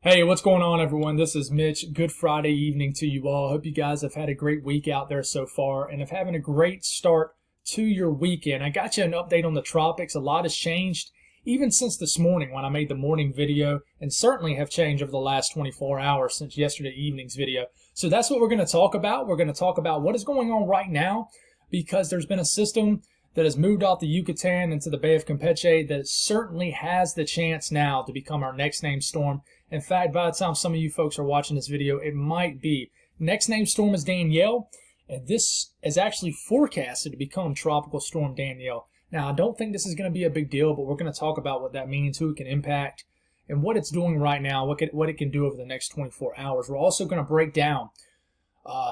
Hey, what's going on, everyone? This is Mitch. Good Friday evening to you all. Hope you guys have had a great week out there so far and have having a great start to your weekend. I got you an update on the tropics. A lot has changed even since this morning when I made the morning video, and certainly have changed over the last 24 hours since yesterday evening's video. So that's what we're going to talk about. We're going to talk about what is going on right now, because there's been a system that has moved off the Yucatan into the Bay of Campeche that certainly has the chance now to become our next named storm. In fact, by the time some of you folks are watching this video, it might be. Next named storm is Danielle, and this is actually forecasted to become Tropical Storm Danielle. Now, I don't think this is going to be a big deal, but we're going to talk about what that means, who it can impact, and what it's doing right now, what it can do over the next 24 hours. We're also going to break down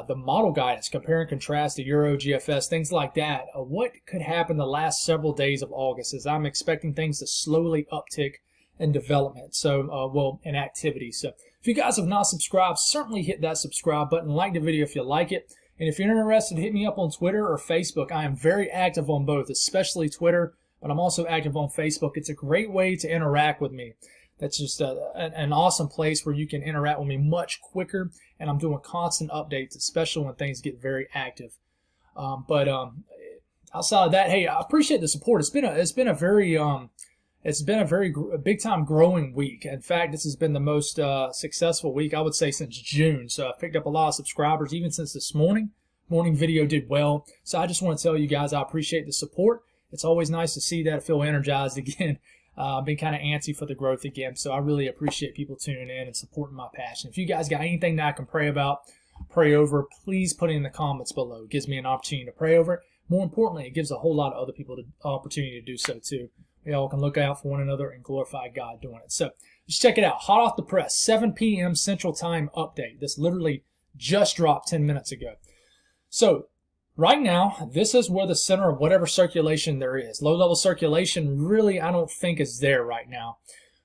the model guidance, compare and contrast to Euro, GFS, things like that. What could happen the last several days of August, as I'm expecting things to slowly uptick in development, in activity. So if you guys have not subscribed, certainly hit that subscribe button, like the video if you like it. And if you're interested, hit me up on Twitter or Facebook. I am very active on both, especially Twitter, but I'm also active on Facebook. It's a great way to interact with me. That's just an awesome place where you can interact with me much quicker, and I'm doing constant updates, especially when things get very active. Outside of that, hey, I appreciate the support. It's been a very big time growing week. In fact, this has been the most successful week, I would say, since June. So I've picked up a lot of subscribers even since this morning. Morning video did well. So I just want to tell you guys I appreciate the support. It's always nice to see that. I feel energized again. I've been kind of antsy for the growth again. So I really appreciate people tuning in and supporting my passion. If you guys got anything that I can pray about, pray over, please put it in the comments below. It gives me an opportunity to pray over it. More importantly, it gives a whole lot of other people the opportunity to do so too. We all can look out for one another and glorify God doing it. So just check it out. Hot off the press, 7 p.m. Central Time update. This literally just dropped 10 minutes ago. So right now, this is where the center of whatever circulation there is. Low-level circulation really, I don't think, is there right now.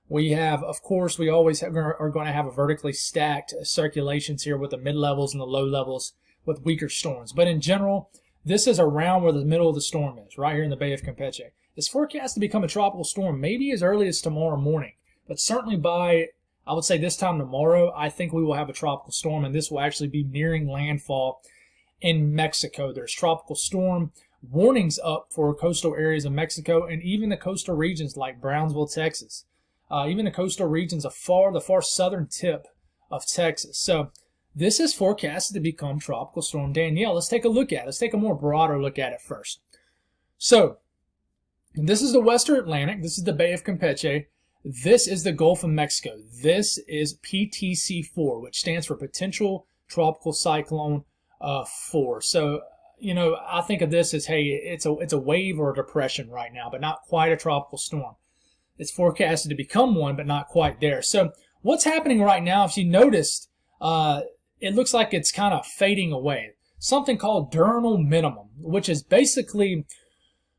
We have, of course, we always are going to have a vertically stacked circulations here with the mid-levels and the low levels with weaker storms. But in general, this is around where the middle of the storm is, right here in the Bay of Campeche. It's forecast to become a tropical storm maybe as early as tomorrow morning, but certainly by, I would say, this time tomorrow, I think we will have a tropical storm, and this will actually be nearing landfall in Mexico. There's tropical storm warnings up for coastal areas of Mexico and even the coastal regions like Brownsville, Texas, even the coastal regions of the far southern tip of Texas. So this is forecasted to become Tropical Storm Danielle. Let's take a look at it. Let's take a more broader look at it first. So this is the Western Atlantic. This is the Bay of Campeche. This is the Gulf of Mexico. This is PTC4, which stands for Potential Tropical Cyclone 4. So, you know, I think of this as, hey, it's a wave or a depression right now, but not quite a tropical storm. It's forecasted to become one, but not quite there. So what's happening right now, if you noticed, it looks like it's kind of fading away. Something called diurnal minimum, which is basically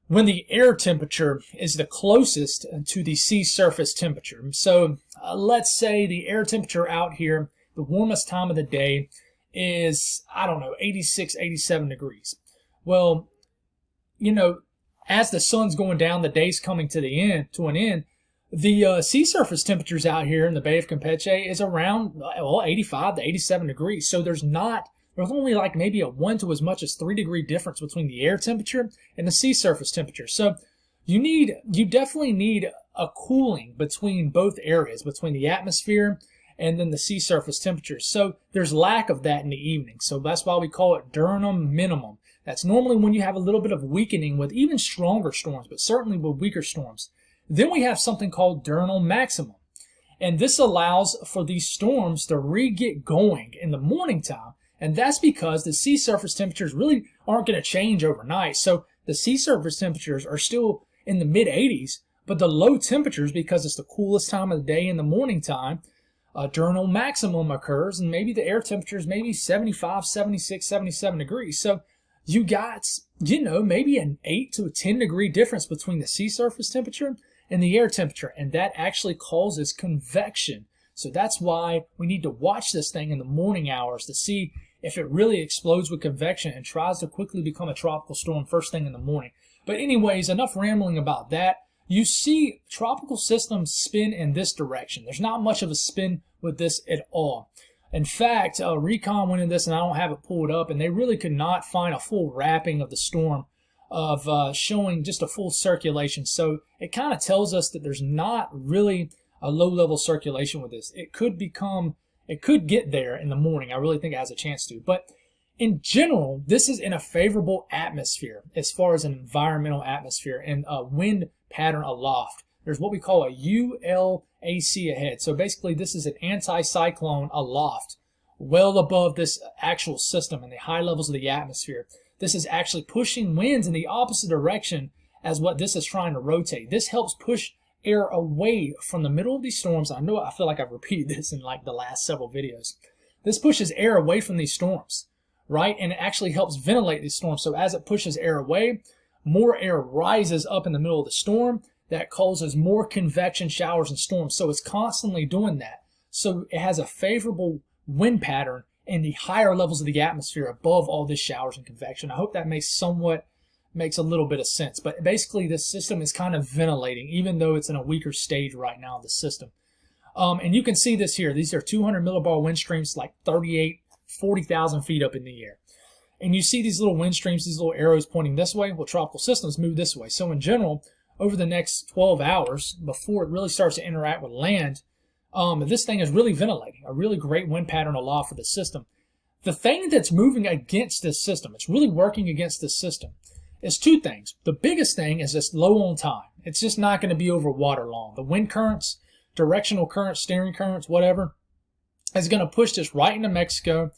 when the air temperature is the closest to the sea surface temperature. So let's say the air temperature out here, the warmest time of the day is, I don't know, 86, 87 degrees. Well, you know, as the sun's going down, the day's coming to an end, the sea surface temperatures out here in the Bay of Campeche is around, well, 85 to 87 degrees. So there's only like maybe a 1 to as much as 3 degree difference between the air temperature and the sea surface temperature. So you definitely need a cooling between both areas, between the atmosphere and then the sea surface temperatures. So there's lack of that in the evening. So that's why we call it diurnal minimum. That's normally when you have a little bit of weakening with even stronger storms, but certainly with weaker storms. Then we have something called diurnal maximum. And this allows for these storms to re-get going in the morning time. And that's because the sea surface temperatures really aren't going to change overnight. So the sea surface temperatures are still in the mid-80s, but the low temperatures, because it's the coolest time of the day in the morning time, diurnal maximum occurs, and maybe the air temperature is maybe 75, 76, 77 degrees. So you got, you know, maybe an 8 to a 10 degree difference between the sea surface temperature and the air temperature, and that actually causes convection. So that's why we need to watch this thing in the morning hours to see if it really explodes with convection and tries to quickly become a tropical storm first thing in the morning. But anyways, enough rambling about that. You see tropical systems spin in this direction. There's not much of a spin with this at all. In fact, Recon went in this, and I don't have it pulled up, and they really could not find a full wrapping of the storm of showing just a full circulation. So it kind of tells us that there's not really a low-level circulation with this. It could get there in the morning. I really think it has a chance to. But in general, this is in a favorable atmosphere as far as an environmental atmosphere and a wind pattern aloft. There's what we call a ULAC ahead. So basically, this is an anticyclone aloft, well above this actual system and the high levels of the atmosphere. This is actually pushing winds in the opposite direction as what this is trying to rotate. This helps push air away from the middle of these storms. I feel like I've repeated this in like the last several videos. This pushes air away from these storms, right? And it actually helps ventilate these storms. So as it pushes air away, more air rises up in the middle of the storm. That causes more convection showers and storms. So it's constantly doing that. So it has a favorable wind pattern in the higher levels of the atmosphere above all this showers and convection. I hope that makes a little bit of sense. But basically, this system is kind of ventilating, even though it's in a weaker stage right now of the system. And you can see this here. These are 200 millibar wind streams, like 40,000 feet up in the air. And you see these little wind streams, these little arrows pointing this way. Well, tropical systems move this way. So in general, over the next 12 hours, before it really starts to interact with land, this thing is really ventilating, a really great wind pattern aloft for the system. The thing that's moving against this system, it's really working against this system, is two things. The biggest thing is it's low on time. It's just not going to be over water long. The wind currents, directional currents, steering currents, whatever, is going to push this right into Mexico,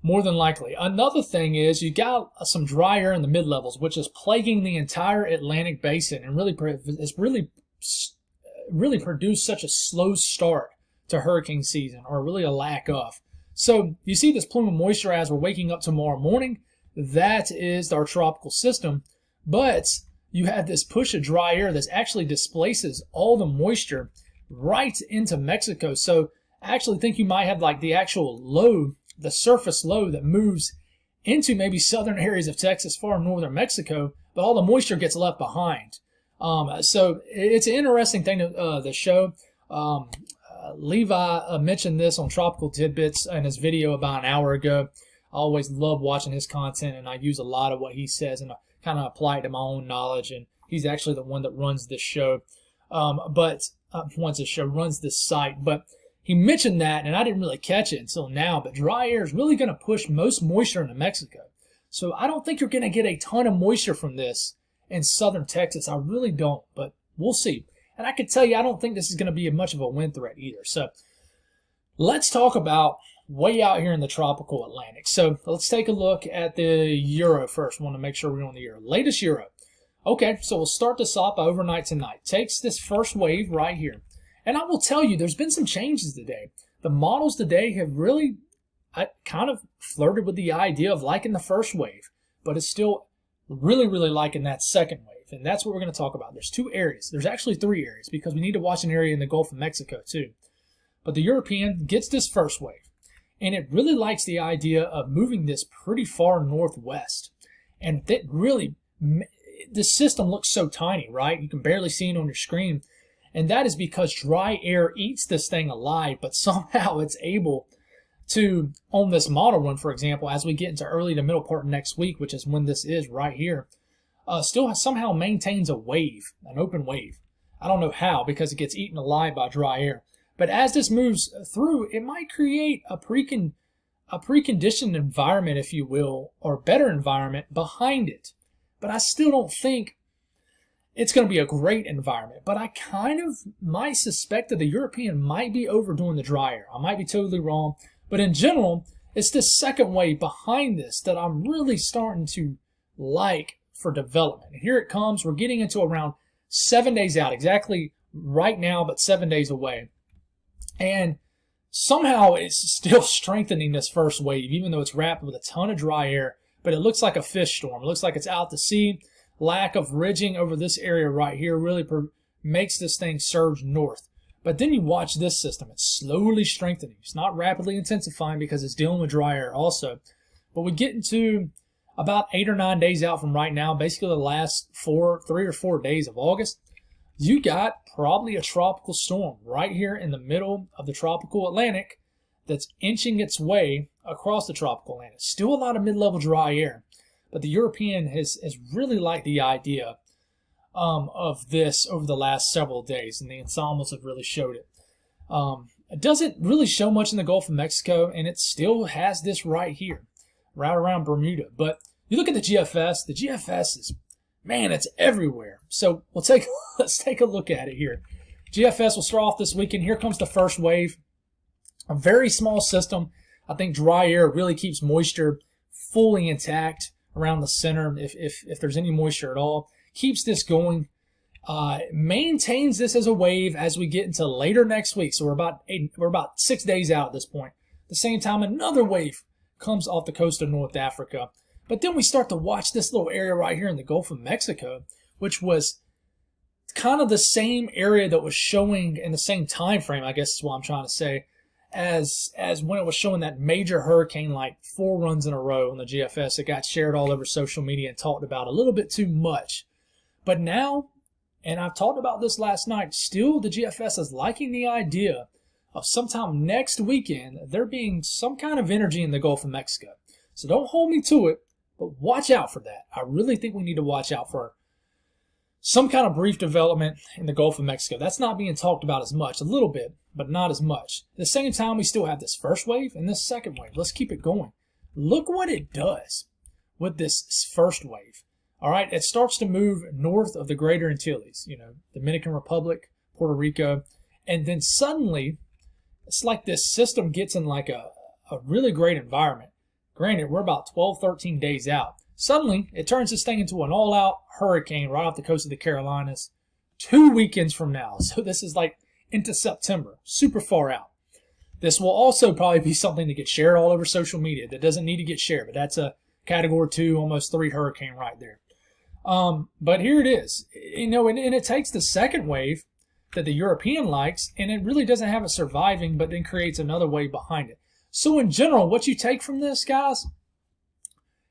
more than likely. Another thing is you got some dry air in the mid-levels, which is plaguing the entire Atlantic basin and it's really produced such a slow start to hurricane season, or really a lack of. So you see this plume of moisture as we're waking up tomorrow morning. That is our tropical system. But you have this push of dry air that actually displaces all the moisture right into Mexico. So I actually think you might have like the actual low, the surface low that moves into maybe southern areas of Texas, far northern Mexico, but all the moisture gets left behind. So it's an interesting thing to show. Levi mentioned this on Tropical Tidbits in his video about an hour ago. I always love watching his content, and I use a lot of what he says and I kind of apply it to my own knowledge. And he's actually the one that runs this show, runs this site. But he mentioned that, and I didn't really catch it until now, but dry air is really going to push most moisture into Mexico. So I don't think you're going to get a ton of moisture from this in southern Texas. I really don't, but we'll see. And I can tell you, I don't think this is going to be much of a wind threat either. So let's talk about way out here in the tropical Atlantic. So let's take a look at the Euro first. I want to make sure we're on the Euro. Latest Euro. Okay, so we'll start this off by overnight tonight. Takes this first wave right here. And I will tell you, there's been some changes today. The models today have really kind of flirted with the idea of liking the first wave, but it's still really, really liking that second wave. And that's what we're going to talk about. There's two areas. There's actually three areas because we need to watch an area in the Gulf of Mexico too. But the European gets this first wave, and it really likes the idea of moving this pretty far northwest. And that really, this system looks so tiny, right? You can barely see it on your screen. And that is because dry air eats this thing alive, but somehow it's able to, on this model run, for example, as we get into early to middle part next week, which is when this is right here, still somehow maintains a wave, an open wave. I don't know how, because it gets eaten alive by dry air. But as this moves through, it might create a preconditioned environment, if you will, or better environment behind it. But I still don't think it's going to be a great environment. But I kind of might suspect that the European might be overdoing the dry air. I might be totally wrong. But in general, it's this second wave behind this that I'm really starting to like for development. And here it comes. We're getting into around 7 days out, exactly right now, but 7 days away. And somehow it's still strengthening this first wave, even though it's wrapped with a ton of dry air. But it looks like a fish storm. It looks like it's out to sea. Lack of ridging over this area right here really makes this thing surge north. But then you watch this system. It's slowly strengthening. It's not rapidly intensifying because it's dealing with dry air also. But we get into about 8 or 9 days out from right now, basically the last 3 or 4 days of August. you got probably a tropical storm right here in the middle of the tropical Atlantic that's inching its way across the tropical Atlantic. Still a lot of mid-level dry air, but the European has really liked the idea of this over the last several days, and the ensembles have really showed it. It doesn't really show much in the Gulf of Mexico, and it still has this right here, right around Bermuda. But you look at the GFS. The GFS is, man, it's everywhere. So let's take a look at it here. GFS will start off this weekend. Here comes the first wave. A very small system. I think dry air really keeps moisture fully intact around the center, if there's any moisture at all. Keeps this going. Maintains this as a wave as we get into later next week. So we're about 6 days out at this point. At the same time, another wave comes off the coast of North Africa. But then we start to watch this little area right here in the Gulf of Mexico, which was kind of the same area that was showing in the same time frame, I guess is what I'm trying to say, as when it was showing that major hurricane, like 4 runs in a row on the GFS. It got shared all over social media and talked about a little bit too much. But now, and I've talked about this last night, still the GFS is liking the idea of sometime next weekend there being some kind of energy in the Gulf of Mexico. So don't hold me to it, but watch out for that. I really think we need to watch out for some kind of brief development in the Gulf of Mexico. That's not being talked about as much, a little bit, but not as much. At the same time, we still have this first wave and this second wave. Let's keep it going. Look what it does with this first wave. All right, it starts to move north of the Greater Antilles, Dominican Republic, Puerto Rico, and then suddenly it's like this system gets in like a really great environment. Granted, we're about 12, 13 days out. Suddenly, it turns this thing into an all-out hurricane right off the coast of the Carolinas 2 weekends from now. So this is like into September, super far out. This will also probably be something that gets shared all over social media that doesn't need to get shared, but that's a Category 2, almost 3 hurricane right there. But here it is, and it takes the second wave that the European likes, and it really doesn't have it surviving, but then creates another wave behind it. So in general, what you take from this, guys,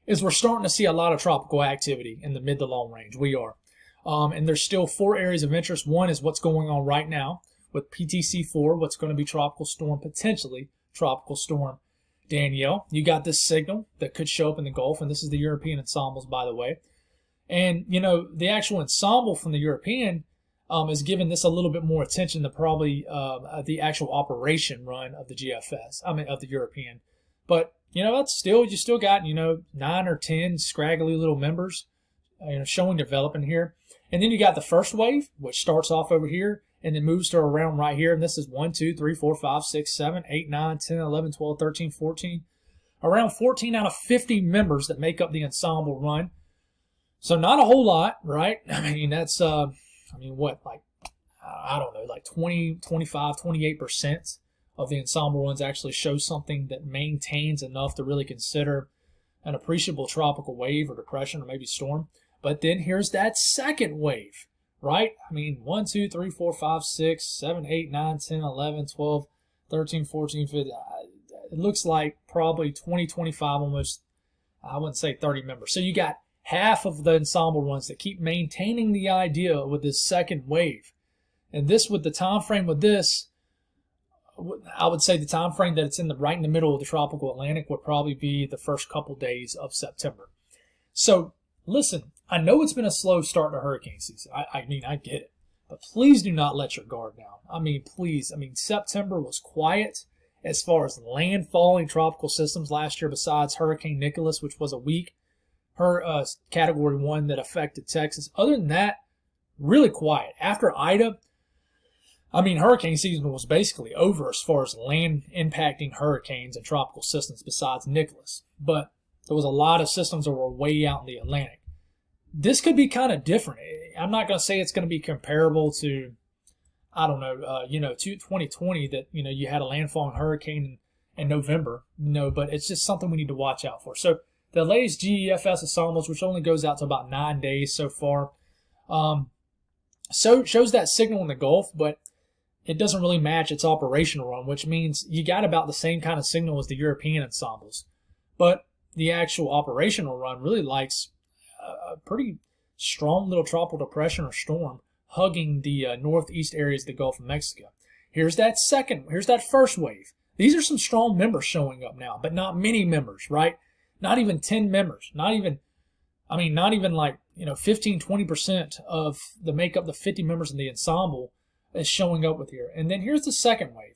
is we're starting to see a lot of tropical activity in the mid to long range. We are. And there's still 4 areas of interest. One is what's going on right now with PTC4, what's going to be tropical storm, potentially tropical storm Danielle. You got this signal that could show up in the Gulf, and this is the European ensembles, by the way. And, the actual ensemble from the European is giving this a little bit more attention than probably the actual operation run of the GFS, of the European. But, that's still, you still got, 9 or 10 scraggly little members, showing developing here. And then you got the first wave, which starts off over here and then moves to around right here. And this is 1, 2, 3, 4, 5, 6, 7, 8, 9, 10, 11, 12, 13, 14. Around 14 out of 50 members that make up the ensemble run. So not a whole lot, right? That's, I don't know, like 20, 25, 28% of the ensemble runs actually show something that maintains enough to really consider an appreciable tropical wave or depression or maybe storm. But then here's that second wave, right? 1, 2, 3, 4, 5, 6, 7, 8, 9, 10, 11, 12, 13, 14, 15. It looks like probably 20, 25, almost, I wouldn't say 30 members. So you got half of the ensemble runs that keep maintaining the idea with this second wave. And this, with the time frame with this, I would say the time frame that it's right in the middle of the tropical Atlantic would probably be the first couple days of September. So listen, I know it's been a slow start to hurricane season. I get it. But please do not let your guard down. Please. September was quiet as far as landfalling tropical systems last year, besides Hurricane Nicholas, which was a weak Category 1 that affected Texas. Other than that, really quiet. After Ida, hurricane season was basically over as far as land impacting hurricanes and tropical systems besides Nicholas. But there was a lot of systems that were way out in the Atlantic. This could be kind of different. I'm not going to say it's going to be comparable to, 2020 that, you had a landfalling hurricane in November, but it's just something we need to watch out for. So the latest GEFS ensembles, which only goes out to about 9 days so far, shows that signal in the Gulf, but it doesn't really match its operational run, which means you got about the same kind of signal as the European ensembles. But the actual operational run really likes a pretty strong little tropical depression or storm hugging the northeast areas of the Gulf of Mexico. Here's that first wave. These are some strong members showing up now, but not many members, right? Not even 10 members. Not even like, 15, 20% of the makeup, the 50 members in the ensemble is showing up with here. And then here's the second wave.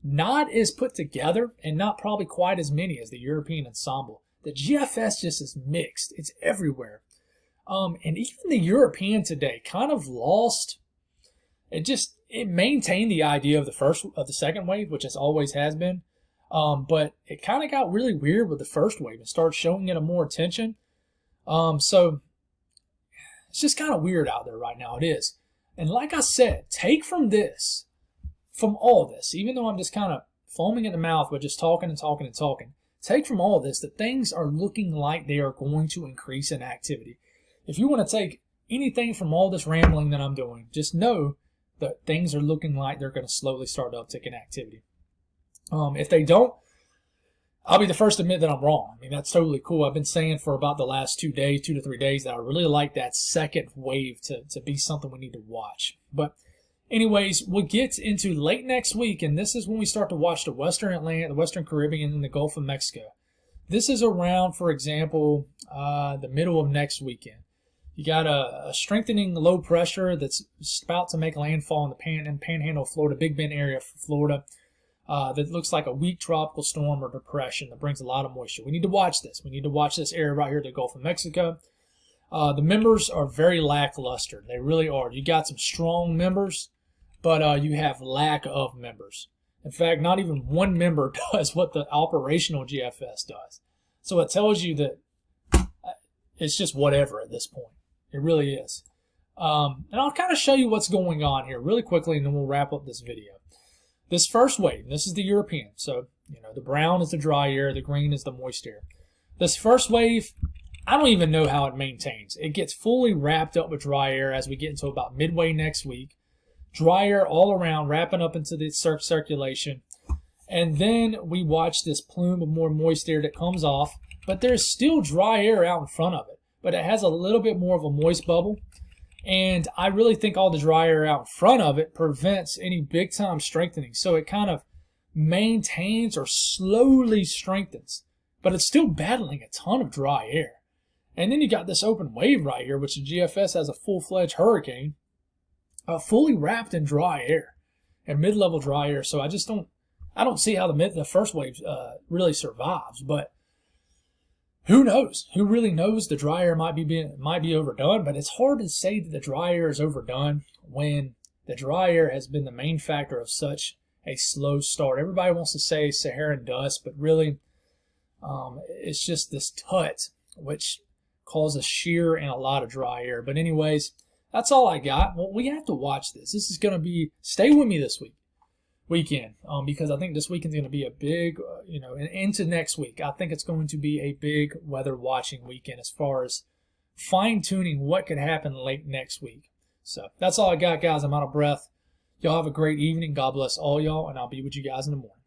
Not as put together and not probably quite as many as the European ensemble. The GFS just is mixed. It's everywhere. And even the European today kind of lost. It maintained the idea of the second wave, which it always has been. But it kind of got really weird with the first wave and started showing it more attention. So it's just kind of weird out there right now. It is. And like I said, take from all this, even though I'm just kind of foaming at the mouth but just talking and talking and talking, take from all this that things are looking like they are going to increase in activity. If you want to take anything from all this rambling that I'm doing, just know that things are looking like they're going to slowly start to uptick in activity. If they don't, I'll be the first to admit that I'm wrong. I mean, that's totally cool. I've been saying for about the last 2 to 3 days that I really like that second wave to be something we need to watch. But anyways, we'll get into late next week, and this is when we start to watch the Western Atlantic, the Western Caribbean, and the Gulf of Mexico. This is around, for example, the middle of next weekend. You got a strengthening low pressure that's about to make landfall in the Panhandle of Florida, Big Bend area for Florida. That looks like a weak tropical storm or depression that brings a lot of moisture. We need to watch this. We need to watch this area right here, the Gulf of Mexico. The members are very lackluster. They really are. You got some strong members, but you have lack of members. In fact, not even one member does what the operational GFS does. So it tells you that it's just whatever at this point. It really is. And I'll kind of show you what's going on here really quickly, and then we'll wrap up this video. This first wave, this is the European. So, the brown is the dry air, the green is the moist air. This first wave, I don't even know how it maintains. It gets fully wrapped up with dry air as we get into about midway next week. Dry air all around, wrapping up into the circulation. And then we watch this plume of more moist air that comes off, but there's still dry air out in front of it. But it has a little bit more of a moist bubble. And I really think all the dry air out in front of it prevents any big-time strengthening. So it kind of maintains or slowly strengthens. But it's still battling a ton of dry air. And then you got this open wave right here, which the GFS has a full-fledged hurricane, fully wrapped in dry air and mid-level dry air. So I don't see how the first wave really survives. But who knows? Who really knows? The dry air might be overdone, but it's hard to say that the dry air is overdone when the dry air has been the main factor of such a slow start. Everybody wants to say Saharan dust, but really it's just this tut, which causes shear and a lot of dry air. But anyways, that's all I got. Well, we have to watch this. This is going to be, stay with me this weekend, because I think this weekend's going to be a big, and into next week, I think it's going to be a big weather watching weekend as far as fine-tuning what could happen late next week. So that's all I got, guys. I'm out of breath. Y'all have a great evening. God bless all y'all, and I'll be with you guys in the morning.